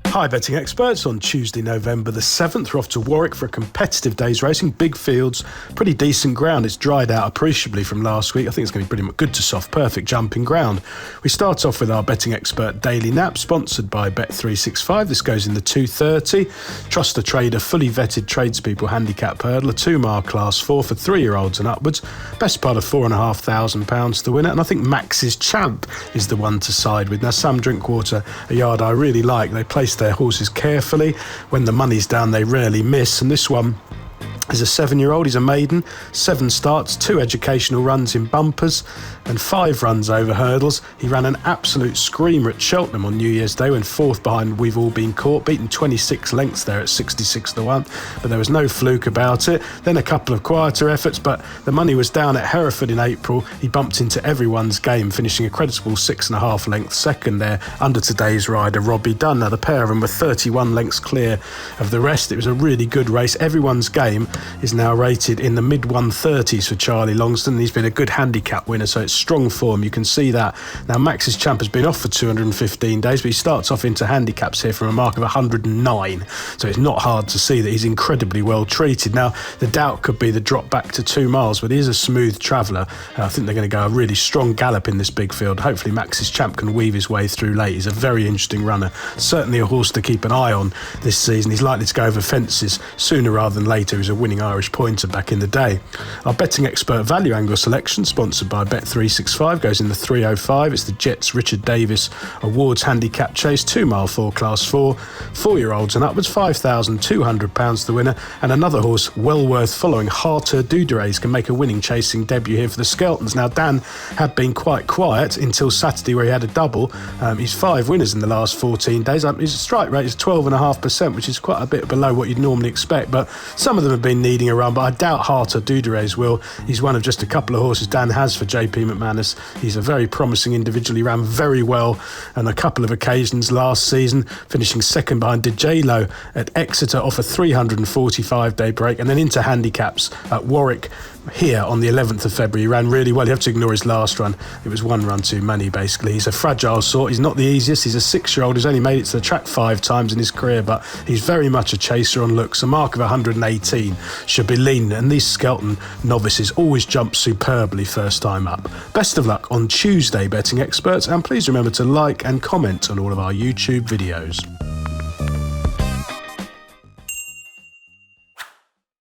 Hi betting experts, on Tuesday November the 7th we're off to Warwick for a competitive day's racing, big fields, pretty decent ground. It's dried out appreciably from last week. I think it's going to be pretty much good to soft, perfect jumping ground. We start off with our betting expert Daily Nap, sponsored by Bet365. This goes in the 230. Trust a Trader, fully vetted tradespeople handicap hurdler, 2 mile class 4 for 3-year-olds and upwards. Best part of £4,500 to win it, and I think Max's Champ is the one to side with. Now Sam Drinkwater, a yard I really like. They placed their horses carefully. When the money's down, they rarely miss, and this one is a 7-year-old. He's a maiden, 7 starts, 2 educational runs in bumpers and 5 runs over hurdles. He ran an absolute screamer at Cheltenham on New Year's Day when 4th behind We've All Been Caught, beaten 26 lengths there at 66 to 1, but there was no fluke about it. Then a couple of quieter efforts, but the money was down at Hereford in April. He bumped into everyone's game, finishing a creditable 6.5 lengths second there under today's rider Robbie Dunn. Now the pair of them were 31 lengths clear of the rest. It was a really good race. Everyone's game is now rated in the mid 130s for Charlie Longston. He's been a good handicap winner, so it's strong form. You can see that. Now Max's Champ has been off for 215 days, but he starts off into handicaps here from a mark of 109, so it's not hard to see that he's incredibly well treated. Now the doubt could be the drop back to 2 miles, but he is a smooth traveller. I think they're going to go a really strong gallop in this big field. Hopefully Max's Champ can weave his way through late. He's a very interesting runner, certainly a horse to keep an eye on this season. He's likely to go over fences sooner rather than later. He's a winning Irish pointer back in the day. Our betting expert value angle selection, sponsored by Bet365, goes in the 305. It's the Jets Richard Davis Awards Handicap Chase, 2 mile 4 class 4, 4-year-olds and upwards, £5,200 the winner, and another horse well worth following. Harter Duderes can make a winning chasing debut here for the Skeltons. Now Dan had been quite quiet until Saturday where he had a double. He's 5 winners in the last 14 days. His strike rate is 12.5%, which is quite a bit below what you'd normally expect, but some of them have been needing a run, but I doubt Harter Duderes will. He's one of just a couple of horses Dan has for JP McManus. He's a very promising individual. He ran very well on a couple of occasions last season, finishing second behind J-Lo at Exeter off a 345-day break, and then into handicaps at Warwick here on the 11th of February. He ran really well. You have to ignore his last run. It was 1 run too many, basically. He's a fragile sort. He's not the easiest. He's a 6-year-old who's only made it to the track 5 times in his career, but he's very much a chaser on looks. A mark of 118 should be lean, and these Skelton novices always jump superbly first time up. Best of luck on Tuesday, betting experts, and please remember to like and comment on all of our YouTube videos.